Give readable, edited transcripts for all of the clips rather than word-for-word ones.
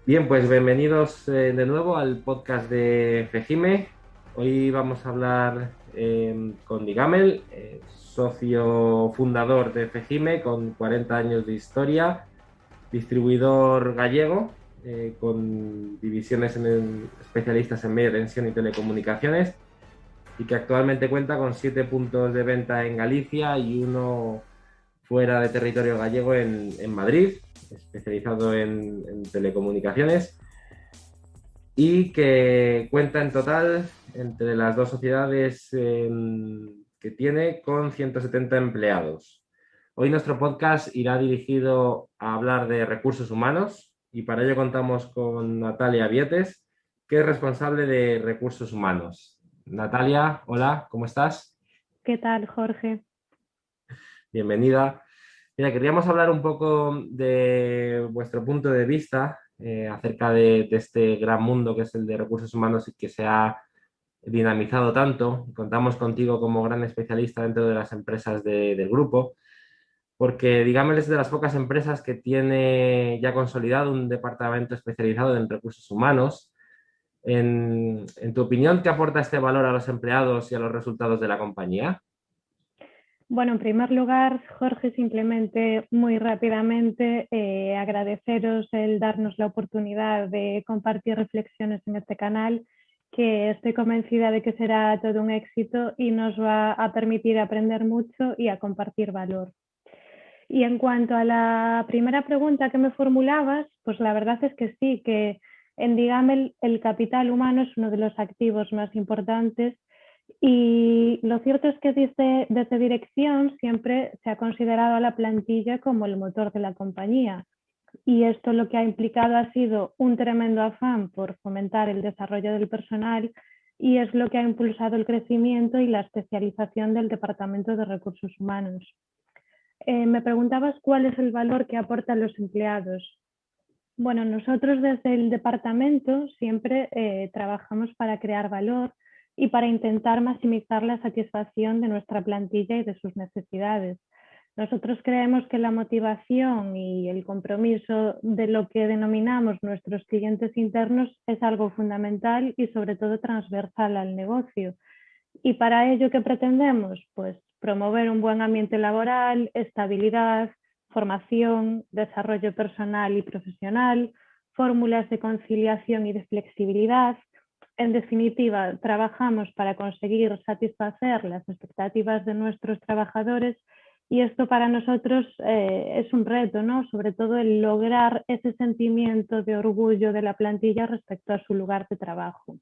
Bien, pues bienvenidos de nuevo al podcast de Fejime. Hoy vamos a hablar con Digamel, socio fundador de Fejime con 40 años de historia, distribuidor gallego con divisiones especialistas en media tensión y telecomunicaciones y que actualmente cuenta con 7 puntos de venta en Galicia y uno fuera de territorio gallego en Madrid, especializado en telecomunicaciones y que cuenta en total entre las dos sociedades que tiene con 170 empleados. Hoy nuestro podcast irá dirigido a hablar de recursos humanos y para ello contamos con Natalia Vietes, que es responsable de recursos humanos. Natalia, hola, ¿cómo estás? ¿Qué tal, Jorge? Bienvenida. Mira, queríamos hablar un poco de vuestro punto de vista acerca de este gran mundo que es el de recursos humanos y que se ha dinamizado tanto. Contamos contigo como gran especialista dentro de las empresas del grupo, porque digamos es de las pocas empresas que tiene ya consolidado un departamento especializado en recursos humanos. En tu opinión, ¿qué aporta este valor a los empleados y a los resultados de la compañía? Bueno, en primer lugar, Jorge, simplemente muy rápidamente agradeceros el darnos la oportunidad de compartir reflexiones en este canal, que estoy convencida de que será todo un éxito y nos va a permitir aprender mucho y a compartir valor. Y en cuanto a la primera pregunta que me formulabas, pues la verdad es que sí, que en Digamel el capital humano es uno de los activos más importantes y lo cierto es que desde dirección siempre se ha considerado a la plantilla como el motor de la compañía y esto lo que ha implicado ha sido un tremendo afán por fomentar el desarrollo del personal y es lo que ha impulsado el crecimiento y la especialización del Departamento de Recursos Humanos. Me preguntabas cuál es el valor que aportan los empleados. Bueno, nosotros desde el departamento siempre trabajamos para crear valor y para intentar maximizar la satisfacción de nuestra plantilla y de sus necesidades. Nosotros creemos que la motivación y el compromiso de lo que denominamos nuestros clientes internos es algo fundamental y sobre todo transversal al negocio. Y para ello, ¿qué pretendemos? Pues promover un buen ambiente laboral, estabilidad, formación, desarrollo personal y profesional, fórmulas de conciliación y de flexibilidad. En definitiva, trabajamos para conseguir satisfacer las expectativas de nuestros trabajadores y esto para nosotros es un reto, ¿no? Sobre todo el lograr ese sentimiento de orgullo de la plantilla respecto a su lugar de trabajo.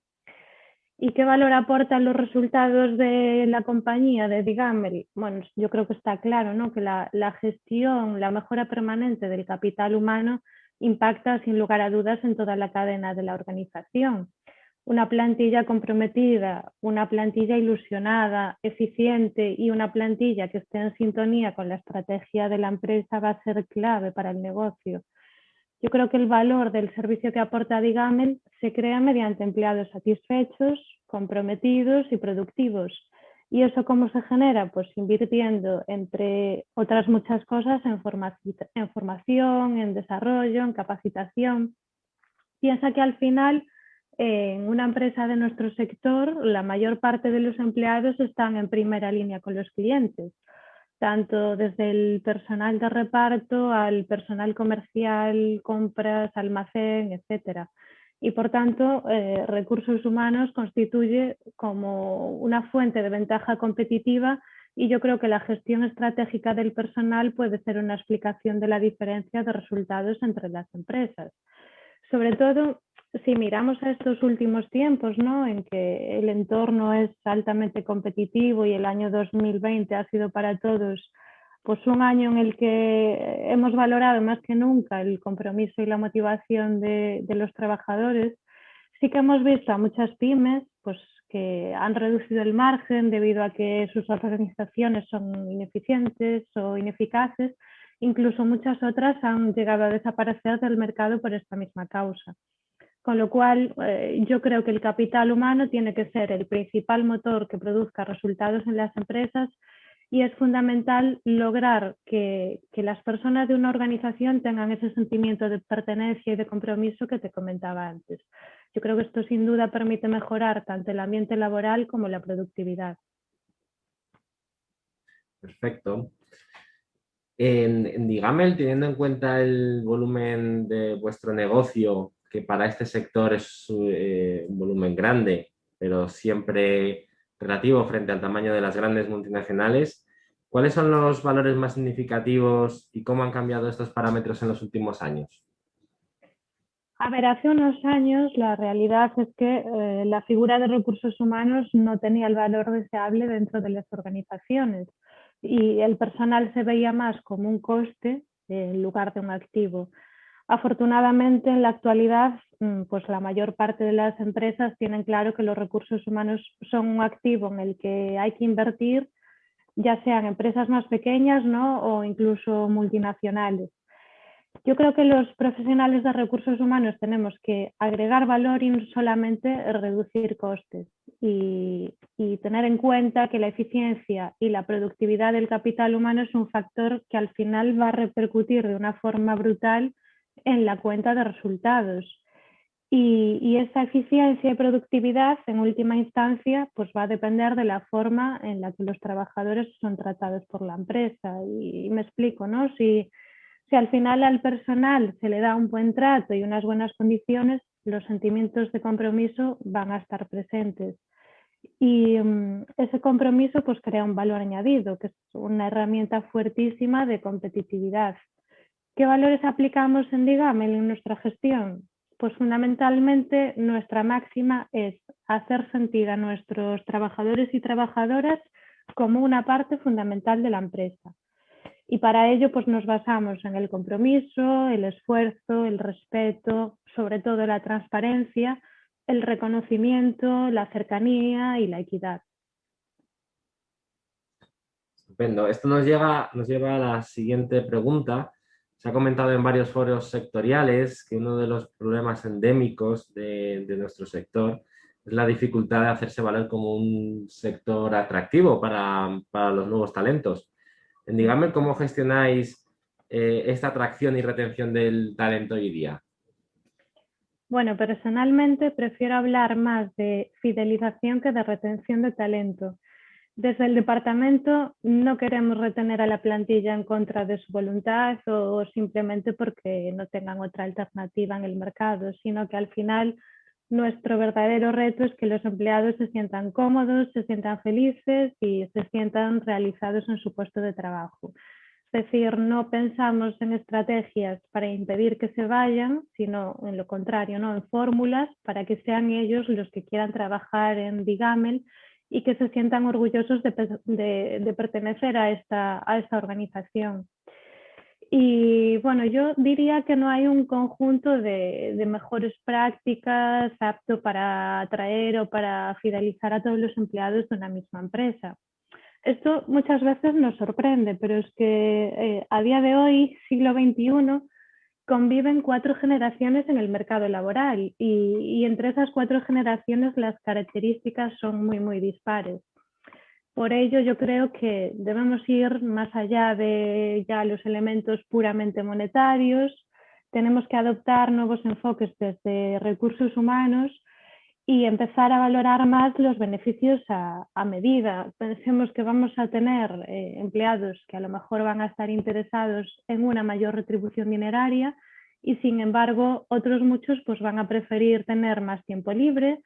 ¿Y qué valor aportan los resultados de la compañía, de Digamel? Bueno, yo creo que está claro, ¿no? Que la gestión, la mejora permanente del capital humano impacta sin lugar a dudas en toda la cadena de la organización. Una plantilla comprometida, una plantilla ilusionada, eficiente y una plantilla que esté en sintonía con la estrategia de la empresa va a ser clave para el negocio. Yo creo que el valor del servicio que aporta Digamel se crea mediante empleados satisfechos, comprometidos y productivos. ¿Y eso cómo se genera? Pues invirtiendo, entre otras muchas cosas, en formación, en desarrollo, en capacitación. Piensa que al final, en una empresa de nuestro sector, la mayor parte de los empleados están en primera línea con los clientes, tanto desde el personal de reparto al personal comercial, compras, almacén, etcétera. Y por tanto, recursos humanos constituye como una fuente de ventaja competitiva y yo creo que la gestión estratégica del personal puede ser una explicación de la diferencia de resultados entre las empresas. Sobre todo, si miramos a estos últimos tiempos, ¿no? En que el entorno es altamente competitivo y el año 2020 ha sido para todos pues un año en el que hemos valorado más que nunca el compromiso y la motivación de los trabajadores, sí que hemos visto a muchas pymes pues, que han reducido el margen debido a que sus organizaciones son ineficientes o ineficaces. Incluso muchas otras han llegado a desaparecer del mercado por esta misma causa. Con lo cual, yo creo que el capital humano tiene que ser el principal motor que produzca resultados en las empresas y es fundamental lograr que las personas de una organización tengan ese sentimiento de pertenencia y de compromiso que te comentaba antes. Yo creo que esto sin duda permite mejorar tanto el ambiente laboral como la productividad. Perfecto. En Digamel, teniendo en cuenta el volumen de vuestro negocio, que para este sector es un volumen grande, pero siempre relativo frente al tamaño de las grandes multinacionales, ¿cuáles son los valores más significativos y cómo han cambiado estos parámetros en los últimos años? A ver, hace unos años la realidad es que la figura de recursos humanos no tenía el valor deseable dentro de las organizaciones y el personal se veía más como un coste en lugar de un activo. Afortunadamente, en la actualidad, pues la mayor parte de las empresas tienen claro que los recursos humanos son un activo en el que hay que invertir, ya sean empresas más pequeñas, ¿no? O incluso multinacionales. Yo creo que los profesionales de recursos humanos tenemos que agregar valor y no solamente reducir costes y tener en cuenta que la eficiencia y la productividad del capital humano es un factor que al final va a repercutir de una forma brutal en la cuenta de resultados. Y esa eficiencia y productividad, en última instancia, pues va a depender de la forma en la que los trabajadores son tratados por la empresa. Y me explico, ¿no? Si al final al personal se le da un buen trato y unas buenas condiciones, los sentimientos de compromiso van a estar presentes. Y ese compromiso pues crea un valor añadido, que es una herramienta fuertísima de competitividad. ¿Qué valores aplicamos en Digamel en nuestra gestión? Pues fundamentalmente nuestra máxima es hacer sentir a nuestros trabajadores y trabajadoras como una parte fundamental de la empresa. Y para ello pues nos basamos en el compromiso, el esfuerzo, el respeto, sobre todo la transparencia, el reconocimiento, la cercanía y la equidad. Estupendo. Esto nos lleva a la siguiente pregunta. Se ha comentado en varios foros sectoriales que uno de los problemas endémicos de nuestro sector es la dificultad de hacerse valer como un sector atractivo para los nuevos talentos. Dígame cómo gestionáis esta atracción y retención del talento hoy día. Bueno, personalmente prefiero hablar más de fidelización que de retención de talento. Desde el departamento no queremos retener a la plantilla en contra de su voluntad o simplemente porque no tengan otra alternativa en el mercado, sino que al final nuestro verdadero reto es que los empleados se sientan cómodos, se sientan felices y se sientan realizados en su puesto de trabajo. Es decir, no pensamos en estrategias para impedir que se vayan, sino en lo contrario, ¿no? En fórmulas para que sean ellos los que quieran trabajar en Digamel y que se sientan orgullosos de pertenecer a esta organización. Y bueno, yo diría que no hay un conjunto de mejores prácticas apto para atraer o para fidelizar a todos los empleados de una misma empresa. Esto muchas veces nos sorprende, pero es que a día de hoy, siglo XXI, conviven 4 generaciones en el mercado laboral y entre esas 4 generaciones las características son muy, muy dispares. Por ello, yo creo que debemos ir más allá de ya los elementos puramente monetarios, tenemos que adoptar nuevos enfoques desde recursos humanos y empezar a valorar más los beneficios a medida. Pensemos que vamos a tener empleados que a lo mejor van a estar interesados en una mayor retribución dineraria y sin embargo otros muchos pues van a preferir tener más tiempo libre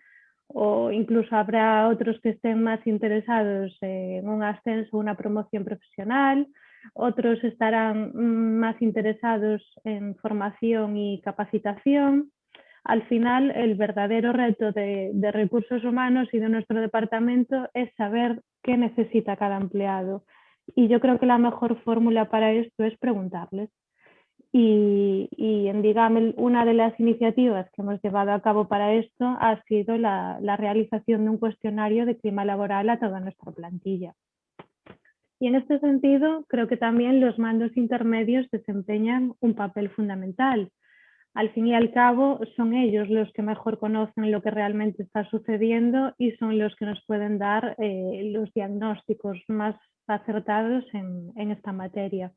o incluso habrá otros que estén más interesados en un ascenso o una promoción profesional, otros estarán más interesados en formación y capacitación. Al final, el verdadero reto de recursos humanos y de nuestro departamento es saber qué necesita cada empleado. Y yo creo que la mejor fórmula para esto es preguntarles. Y en Digamel, una de las iniciativas que hemos llevado a cabo para esto ha sido la realización de un cuestionario de clima laboral a toda nuestra plantilla. Y en este sentido, creo que también los mandos intermedios desempeñan un papel fundamental. Al fin y al cabo, son ellos los que mejor conocen lo que realmente está sucediendo y son los que nos pueden dar los diagnósticos más acertados en esta materia.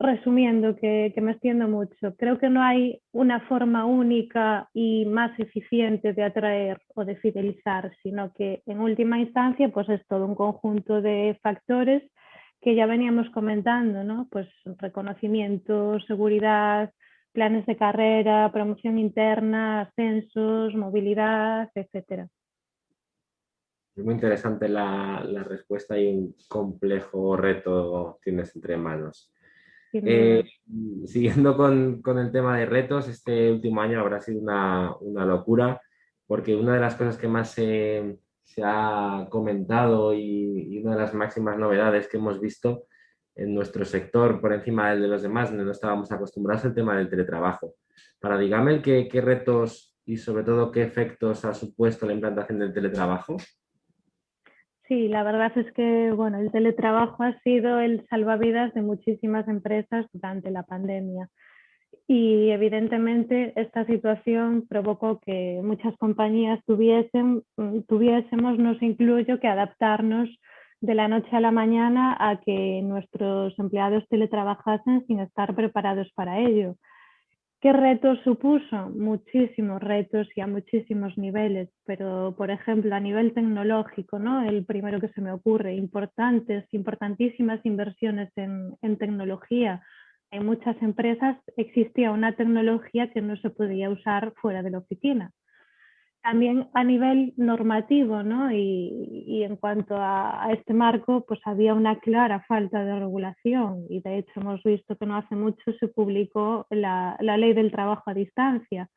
Resumiendo, que me extiendo mucho, creo que no hay una forma única y más eficiente de atraer o de fidelizar, sino que en última instancia pues es todo un conjunto de factores que ya veníamos comentando, ¿no? Pues reconocimiento, seguridad, planes de carrera, promoción interna, ascensos, movilidad, etcétera. Es muy interesante la respuesta y un complejo reto tienes entre manos. Sin Eh, duda. Siguiendo con el tema de retos, este último año habrá sido una locura, porque una de las cosas que más se ha comentado y una de las máximas novedades que hemos visto en nuestro sector por encima del de los demás, donde no estábamos acostumbrados, es el tema del teletrabajo. Para dígame qué retos y sobre todo qué efectos ha supuesto la implantación del teletrabajo. Sí, la verdad es que bueno, el teletrabajo ha sido el salvavidas de muchísimas empresas durante la pandemia. Y evidentemente esta situación provocó que muchas compañías tuviésemos, nos incluyo, que adaptarnos de la noche a la mañana a que nuestros empleados teletrabajasen sin estar preparados para ello. ¿Qué retos supuso? Muchísimos retos y a muchísimos niveles, pero por ejemplo a nivel tecnológico, ¿no? El primero que se me ocurre, importantísimas inversiones en tecnología. En muchas empresas existía una tecnología que no se podía usar fuera de la oficina. También a nivel normativo, ¿no? Y en cuanto a este marco, pues había una clara falta de regulación y de hecho hemos visto que no hace mucho se publicó la ley del trabajo a distancia.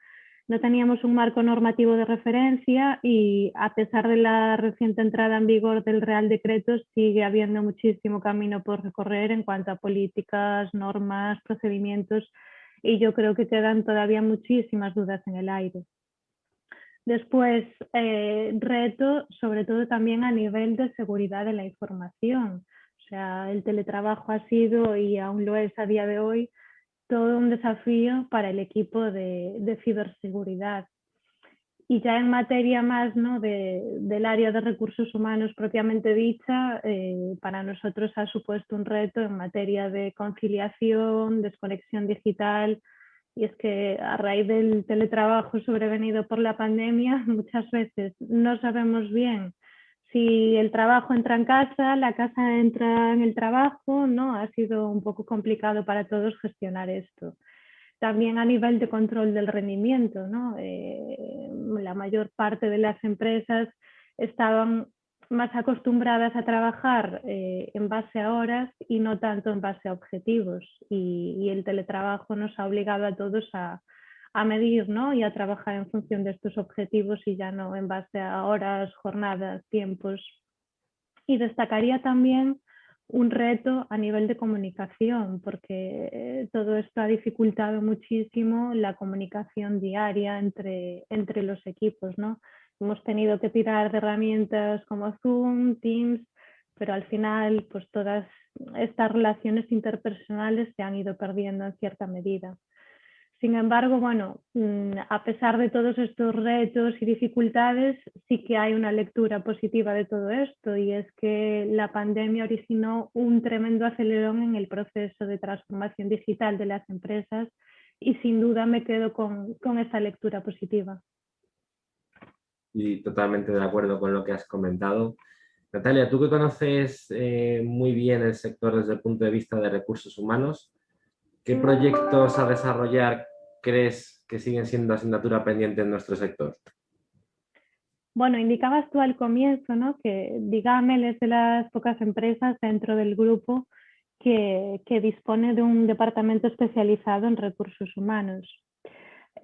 No teníamos un marco normativo de referencia y a pesar de la reciente entrada en vigor del Real Decreto sigue habiendo muchísimo camino por recorrer en cuanto a políticas, normas, procedimientos y yo creo que quedan todavía muchísimas dudas en el aire. Después, reto sobre todo también a nivel de seguridad de la información. O sea, el teletrabajo ha sido y aún lo es a día de hoy todo un desafío para el equipo de ciberseguridad. Y ya en materia más, ¿no? del área de recursos humanos propiamente dicha, para nosotros ha supuesto un reto en materia de conciliación, desconexión digital. Y es que a raíz del teletrabajo sobrevenido por la pandemia, muchas veces no sabemos bien si el trabajo entra en casa, la casa entra en el trabajo, ¿no? Ha sido un poco complicado para todos gestionar esto. También a nivel de control del rendimiento, ¿no? La mayor parte de las empresas estaban más acostumbradas a trabajar en base a horas y no tanto en base a objetivos. Y el teletrabajo nos ha obligado a todos a medir, ¿no? Y a trabajar en función de estos objetivos y ya no en base a horas, jornadas, tiempos. Y destacaría también un reto a nivel de comunicación, porque todo esto ha dificultado muchísimo la comunicación diaria entre los equipos, ¿no? Hemos tenido que tirar de herramientas como Zoom, Teams, pero al final pues todas estas relaciones interpersonales se han ido perdiendo en cierta medida. Sin embargo, bueno, a pesar de todos estos retos y dificultades, sí que hay una lectura positiva de todo esto y es que la pandemia originó un tremendo acelerón en el proceso de transformación digital de las empresas y sin duda me quedo con esa lectura positiva. Y totalmente de acuerdo con lo que has comentado. Natalia, tú que conoces muy bien el sector desde el punto de vista de recursos humanos, ¿qué proyectos a desarrollar crees que siguen siendo asignatura pendiente en nuestro sector? Bueno, indicabas tú al comienzo, ¿no? Que Digamel es de las pocas empresas dentro del grupo que dispone de un departamento especializado en recursos humanos.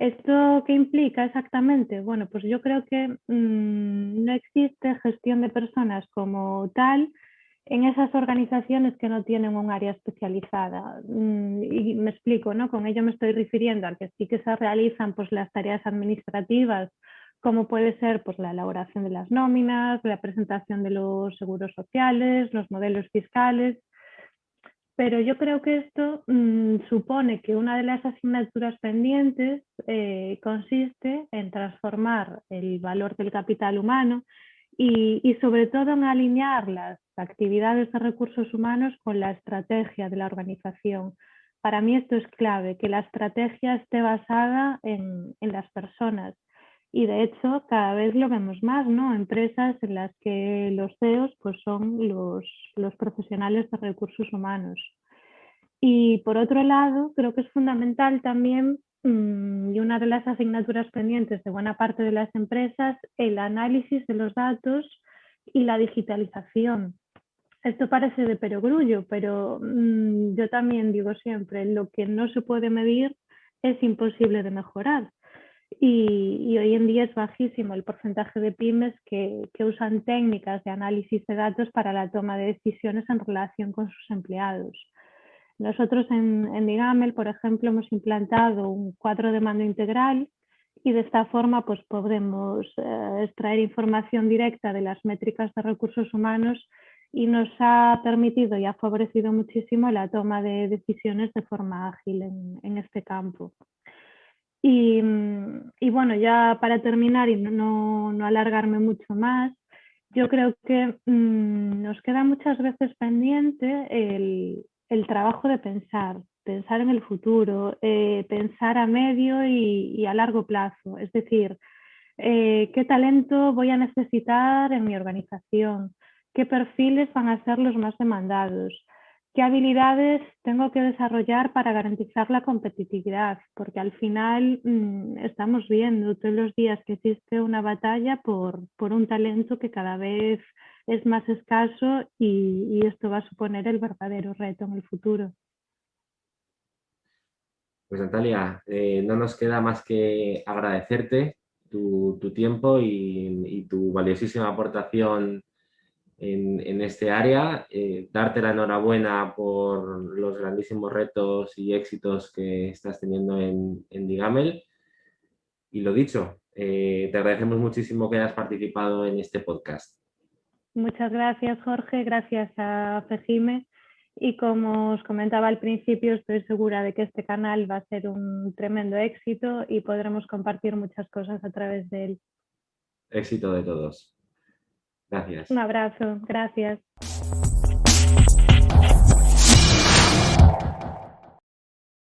¿Esto qué implica exactamente? Bueno, pues yo creo que no existe gestión de personas como tal en esas organizaciones que no tienen un área especializada. Y me explico, ¿no? Con ello me estoy refiriendo a que sí que se realizan pues, las tareas administrativas, como puede ser pues, la elaboración de las nóminas, la presentación de los seguros sociales, los modelos fiscales, pero yo creo que esto supone que una de las asignaturas pendientes consiste en transformar el valor del capital humano y sobre todo en alinear las actividades de recursos humanos con la estrategia de la organización. Para mí esto es clave, que la estrategia esté basada en las personas. Y de hecho, cada vez lo vemos más, ¿no? Empresas en las que los CEOs pues, son los profesionales de recursos humanos. Y por otro lado, creo que es fundamental también, y una de las asignaturas pendientes de buena parte de las empresas, el análisis de los datos y la digitalización. Esto parece de perogrullo, pero yo también digo siempre, lo que no se puede medir es imposible de mejorar. Y hoy en día es bajísimo el porcentaje de pymes que usan técnicas de análisis de datos para la toma de decisiones en relación con sus empleados. Nosotros en Digamel, por ejemplo, hemos implantado un cuadro de mando integral y de esta forma pues, podremos extraer información directa de las métricas de recursos humanos y nos ha permitido y ha favorecido muchísimo la toma de decisiones de forma ágil en este campo. Y bueno, ya para terminar y no alargarme mucho más, yo creo que nos queda muchas veces pendiente el trabajo de pensar en el futuro, pensar a medio y a largo plazo. Es decir, ¿qué talento voy a necesitar en mi organización? ¿Qué perfiles van a ser los más demandados? ¿Qué habilidades tengo que desarrollar para garantizar la competitividad? Porque al final estamos viendo todos los días que existe una batalla por un talento que cada vez es más escaso y esto va a suponer el verdadero reto en el futuro. Pues Natalia, no nos queda más que agradecerte tu tiempo y tu valiosísima aportación en este área, darte la enhorabuena por los grandísimos retos y éxitos que estás teniendo en Digamel. Y lo dicho, te agradecemos muchísimo que hayas participado en este podcast. Muchas gracias, Jorge. Gracias a Fejime. Y como os comentaba al principio, estoy segura de que este canal va a ser un tremendo éxito y podremos compartir muchas cosas a través de él. Éxito de todos. Un Gracias. abrazo. Gracias.